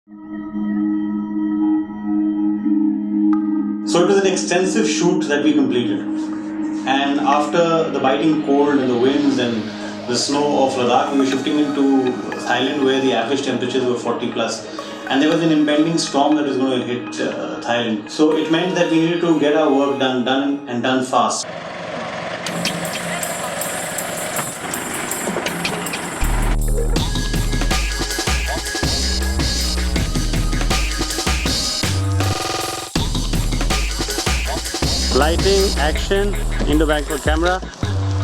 So it was an extensive shoot that we completed. And after the biting cold and the winds and the snow of Ladakh, we were shifting into Thailand where the average temperatures were 40 plus. And there was an impending storm that was going to hit Thailand. So it meant that we needed to get our work done fast. Lighting, action, into Bangkok camera.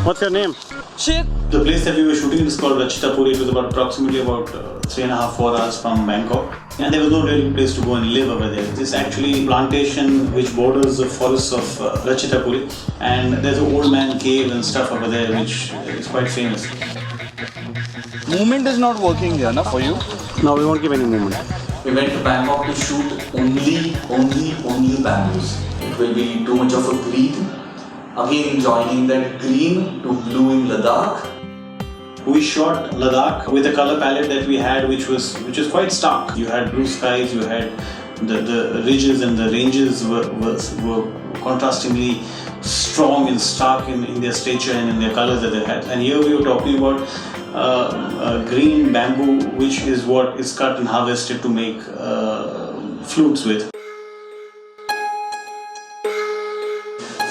What's your name? Shit. The place that we were shooting is called Ratchitapuri. It was approximately 3.5-4 hours from Bangkok. And there was no really place to go and live over there. This is actually a plantation which borders the forests of Ratchitapuri. And there's an old man cave and stuff over there which is quite famous. Movement is not working here, na, for you? No, we won't give any movement. We went to Bangkok to shoot only bamboos. It will be too much of a green. Again, joining that green to blue in Ladakh. We shot Ladakh with a color palette that we had which was quite stark. You had blue skies, you had the ridges and the ranges were contrastingly strong and stark in their stature and in their colors that they had. And here we were talking about green bamboo, which is what is cut and harvested to make flutes with.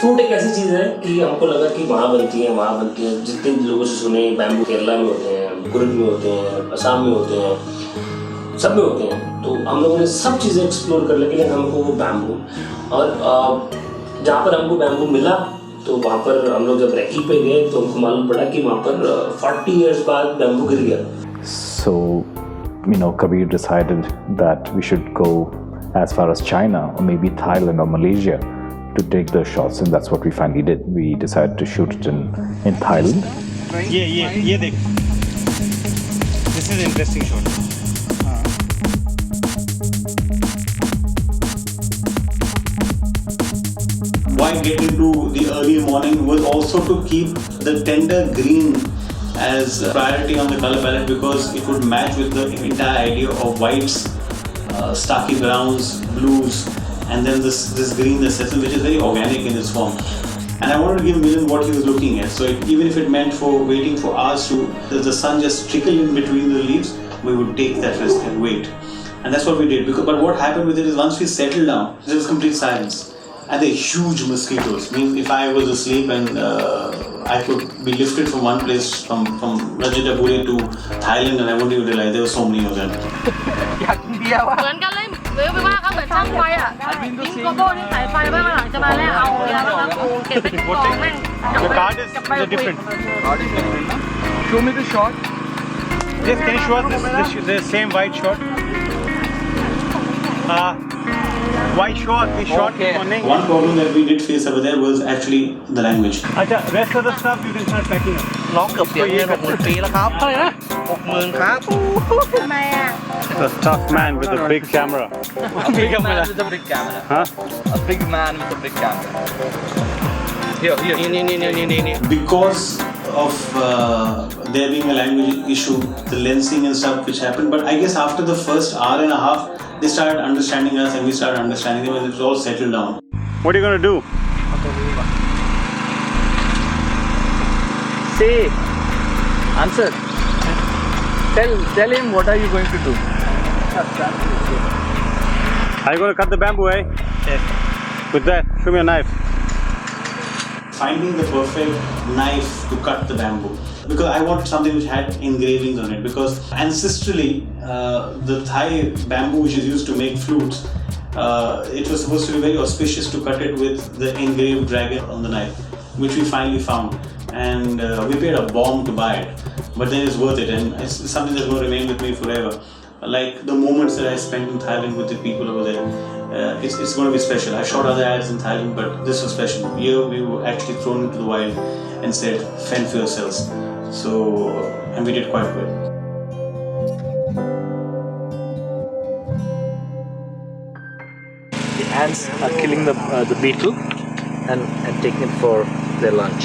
Fruit एक ऐसी चीज़ है कि हमको लगा कि वहाँ बनती है जितने लोगों से सुने बैम्बू केरला में होते हैं, गुरुग्राम में होते हैं, असम में होते हैं, सब में होते हैं। तो हम लोगों ने सब चीज़ें एक्सप्लोर कर ली, लेकिन हमको वो बैम्बू और जहाँ पर हमको बैम्बू मिला तो वहाँ पर हम लोग जब रेकी पे गए तो हमको मालूम पड़ा कि वहाँ पर 40 years बाद बैम्बू गिर गया। So, Kabir decided that we should go as far as China or maybe Thailand or Malaysia to take the shots, and that's what we finally did. We decided to shoot it in Thailand. ये देख. This is an interesting shot. Why get into the early morning was also to keep the tender green as a priority on the color palette because it would match with the entire idea of whites, starky browns, blues, and then this green, the sesame, which is very organic in its form. And I wanted to give Milind what he was looking at. So even if it meant for waiting for hours to the sun just trickle in between the leaves, we would take that risk and wait. And that's what we did. But what happened with it is once we settled down, there was complete silence. And they're huge mosquitoes. I mean, if I was asleep and I could be lifted from one place, from Ratchitapuri to Thailand, and I wouldn't even realize there were so many of them. เหมือนกันเลยหรือไปว่าเขาเหมือนช่างไฟอ่ะทิ้งโกโก้ที่สายไฟไว้ข้างหลังจะมาแล้วเอายาแล้วกูเก็บไปที่กองแม่ง The card is different. Show me the shot. Yes, can you show us the same white shot? White shot, we shot in the morning. One problem that we did face over there was actually the language. Acha, rest of the stuff you can start packing up. ร้องเกือบเสียเงิน60,000 ปีแล้วครับเท่าไหร่นะ 60,000 ครับ ทำไมอ่ะ The tough man with the big camera. A big man with a big camera. Huh? A big man with a big camera. Here. Nee. Because of there being a language issue, the lensing and stuff which happened, but I guess after the first hour and a half, they started understanding us and we started understanding them and it was all settled down. What are you going to do? Say, answer. Tell him what are you going to do? Are you going to cut the bamboo, eh? Yes. With that, show me a knife. Finding the perfect knife to cut the bamboo. Because I wanted something which had engravings on it. Because ancestrally, the Thai bamboo which is used to make flutes, it was supposed to be very auspicious to cut it with the engraved dragon on the knife, which we finally found. And we paid a bomb to buy it. But then it's worth it and it's something that's going to remain with me forever. Like the moments that I spent in Thailand with the people over there, it's going to be special. I shot other ads in Thailand, but this was special. Here we were actually thrown into the wild and said, fend for yourselves. So, and we did quite well. The ants are killing the beetle and taking it for their lunch.